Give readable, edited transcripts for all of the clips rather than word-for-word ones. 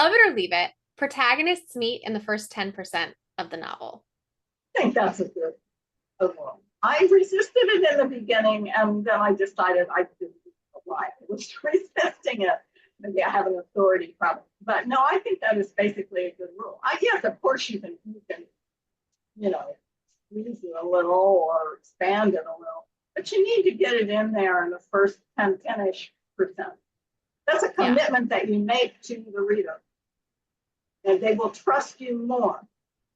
Love it or leave it. Protagonists meet in the first 10% of the novel. I think that's a good overall. I resisted it in the beginning, and then I decided I didn't know why I was resisting it. Maybe I have an authority problem. But no, I think that is basically a good rule. Yes, of course you can, you know, squeeze it a little or expand it a little, but you need to get it in there in the first 10-ish percent. That's a Yeah. commitment that you make to the reader. And they will trust you more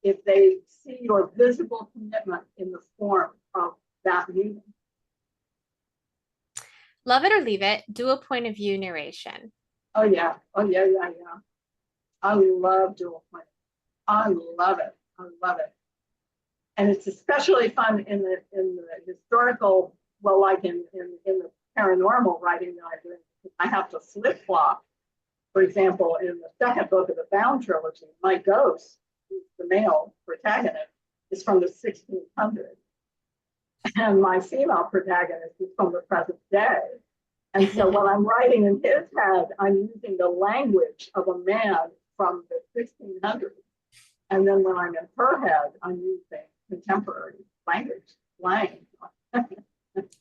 if they see your visible commitment in the form of that reading. Love it or leave it. Dual point of view narration. Oh yeah. I love dual point. I love it. I love it. And it's especially fun in the historical, well, like in the paranormal writing that I do. I have to flip flop. For example, in the second book of the Bound trilogy, my ghost, who's the male protagonist, is from the 1600s. And my female protagonist is from the present day. And so when I'm writing in his head, I'm using the language of a man from the 1600s. And then when I'm in her head, I'm using contemporary language, slang.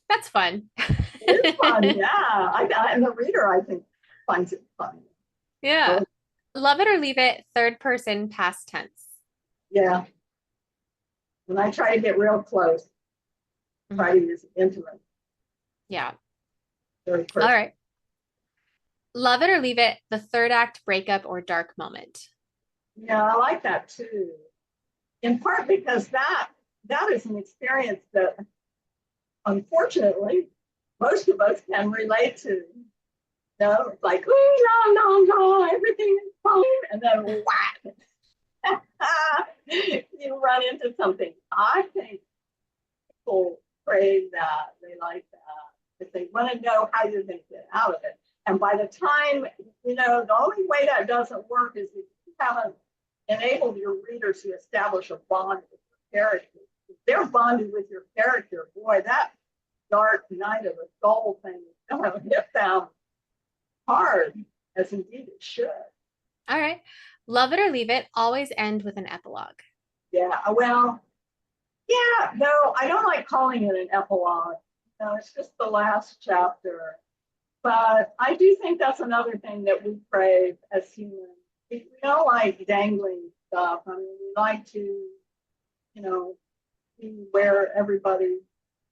That's fun. It is fun, yeah. And the reader, I think, finds it fun. Yeah. Love it or leave it. Third person past tense. Yeah. When I try to get real close, try to use intimate. Yeah. All right. Love it or leave it. The third act breakup or dark moment. Yeah, I like that too. In part because that is an experience that unfortunately most of us can relate to. You know, it's like, oh no, everything is fine. And then whack. You run into something. I think people crave that. They like that. If they want to know how you're going to get out of it. And by the time, the only way that doesn't work is if you haven't enabled your reader to establish a bond with your character. If they're bonded with your character, boy, that dark night of the soul thing is going to hit them hard, as indeed it should. All right. Love it or leave it. Always end with an epilogue. Yeah, well, yeah, no, I don't like calling it an epilogue. No, it's just the last chapter. But I do think that's another thing that we crave as humans. We don't like dangling stuff. I mean, we like to, see where everybody,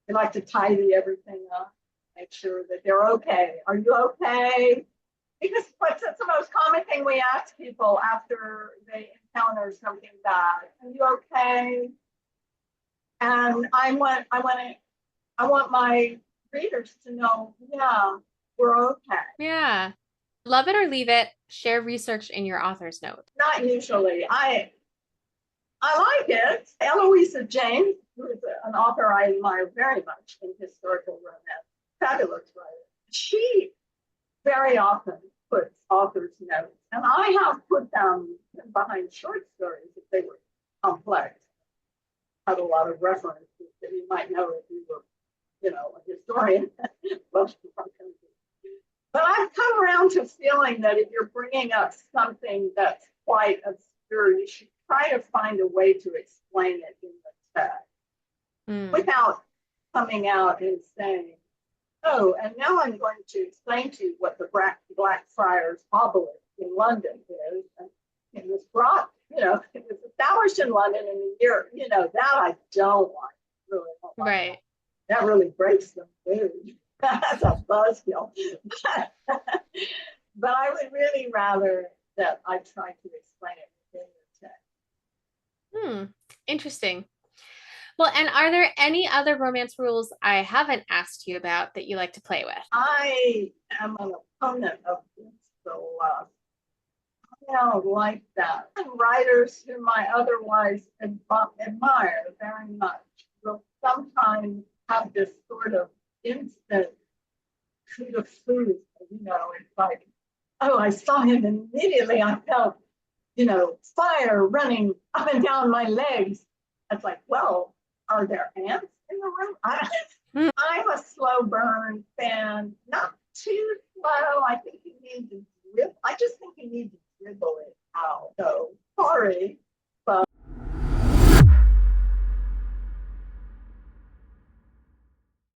we like to tidy everything up, make sure that they're okay. Are you okay? Because what's the most common thing we ask people after they encounter something bad? Are you okay? And I want my readers to know, yeah, we're okay. Yeah. Love it or leave it. Share research in your author's note. Not usually. I like it. Eloisa James, who is an author I admire very much in historical romance, fabulous writer. She very often puts author's notes, and I have put them behind short stories if they were complex. Had a lot of references that you might know if you were, a historian. But I've come around to feeling that if you're bringing up something that's quite obscure, you should try to find a way to explain it in the text without coming out and saying, oh, and now I'm going to explain to you what the Blackfriars Obelisk in London is. And it was brought, it was established in London in the year, that I don't like. Really don't like. Right. That really breaks the mood. That's a buzzkill. But I would really rather that I try to explain it in the text. Interesting. Well, and are there any other romance rules I haven't asked you about that you like to play with? I am an opponent of insta-lust. I don't like that. Writers whom I otherwise admire very much will sometimes have this sort of instant coup de foudre. It's like, oh, I saw him and immediately I felt, fire running up and down my legs. It's like, well, are there ants in the room? I'm a slow burn fan, not too slow. I think you need to dribble. I just think you need to dribble it story, but